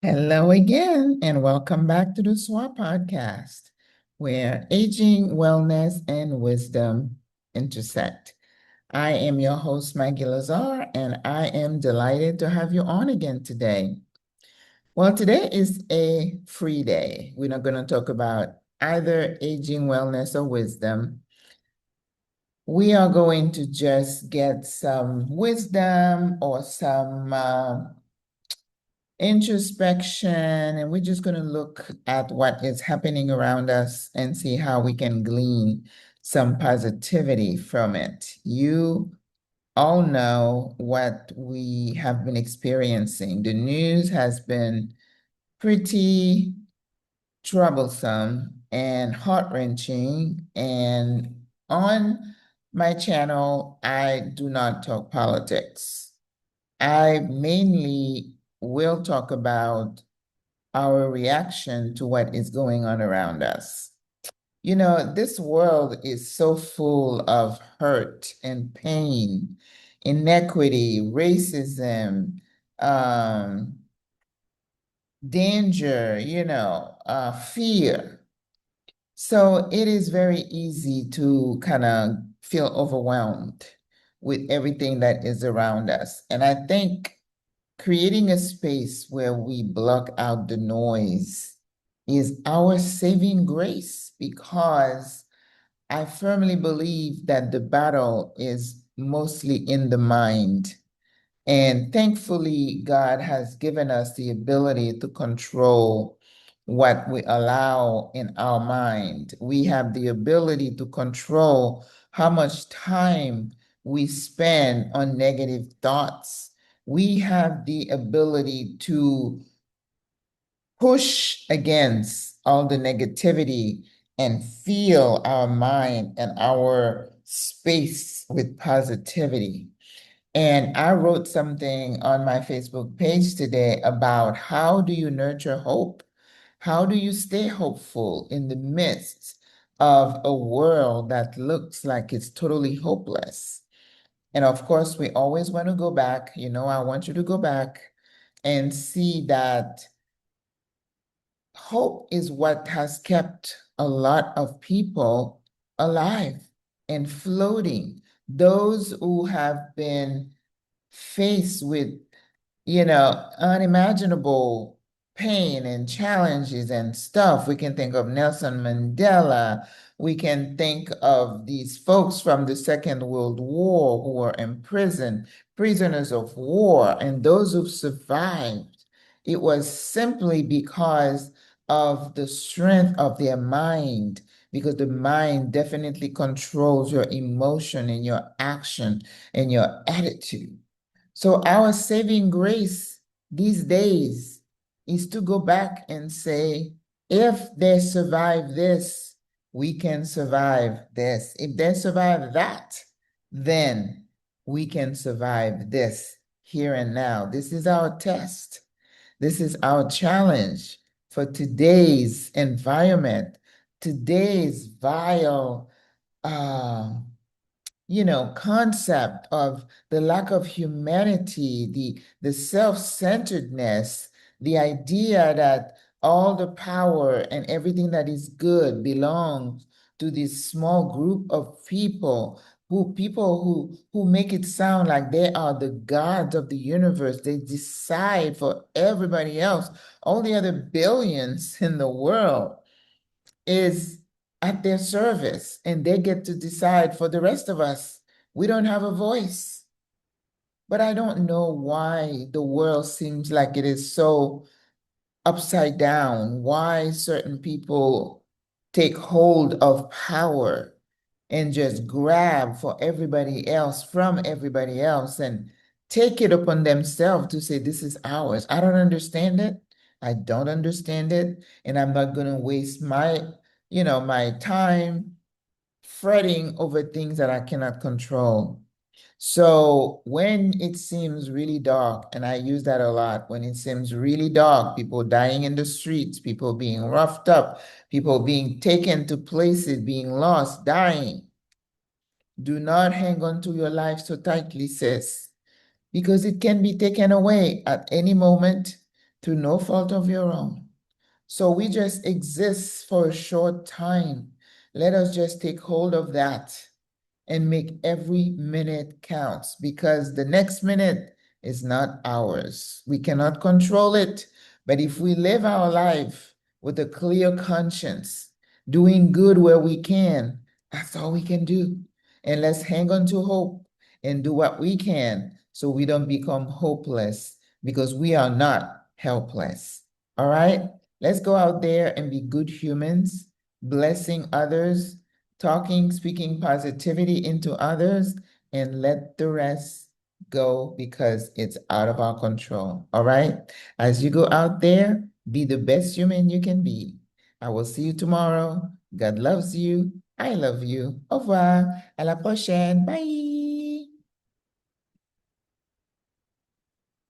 Hello again, and welcome back to the SWA Podcast, where aging, wellness, and wisdom intersect. I am your host, Maggie Lazar, and I am delighted to have you on again today. Well, today is a free day. We're not going to talk about either aging, wellness, or wisdom. We are going to just get some wisdom or some introspection, and we're just going to look at what is happening around us and see how we can glean some positivity from it. You all know what we have been experiencing. The news has been pretty troublesome and heart-wrenching, and on my channel, I do not talk politics. I mainly will talk about our reaction to what is going on around us. You know, this world is so full of hurt and pain, inequity, racism, um, danger, fear. So it is very easy to kind of feel overwhelmed with everything that is around us. And I think creating a space where we block out the noise is our saving grace, because I firmly believe that the battle is mostly in the mind. And thankfully, God has given us the ability to control what we allow in our mind. We have the ability to control how much time we spend on negative thoughts. We have the ability to push against all the negativity and fill our mind and our space with positivity. And I wrote something on my Facebook page today about how do you nurture hope? How do you stay hopeful in the midst of a world that looks like it's totally hopeless? And of course, we always want to go back. I want you to go back and see that hope is what has kept a lot of people alive and floating. Those who have been faced with, unimaginable pain and challenges and stuff. We can think of Nelson Mandela. We can think of these folks from the Second World War who were in prison, prisoners of war, and those who've survived. It was simply because of the strength of their mind, because the mind definitely controls your emotion and your action and your attitude. So our saving grace these days is to go back and say, if they survive this, we can survive this. If they survive that, then we can survive this here and now. This is our test. This is our challenge for today's environment, today's vile uh, concept of the lack of humanity, the self-centeredness, the idea that all the power and everything that is good belongs to this small group of people who make it sound like they are the gods of the universe. They decide for everybody else, all the other billions in the world is at their service, and they get to decide for the rest of us. We don't have a voice. But I don't know why the world seems like it is so upside down, why certain people take hold of power and just grab for everybody else from everybody else and take it upon themselves to say, this is ours. I don't understand it. I don't understand it. And I'm not going to waste my time fretting over things that I cannot control. So when it seems really dark, and I use that a lot, when it seems really dark, people dying in the streets, people being roughed up, people being taken to places, being lost, dying, do not hang on to your life so tightly, sis, because it can be taken away at any moment. through no fault of your own. So we just exist for a short time. Let us just take hold of that and make every minute counts, because the next minute is not ours. We cannot control it. But if we live our life with a clear conscience, doing good where we can, that's all we can do. And let's hang on to hope and do what we can so we don't become hopeless, because we are not helpless. All right? Let's go out there and be good humans, blessing others, talking, speaking positivity into others, and let the rest go, because it's out of our control. All right? As you go out there, be the best human you can be. I will see you tomorrow. God loves you. I love you. Au revoir. À la prochaine. Bye.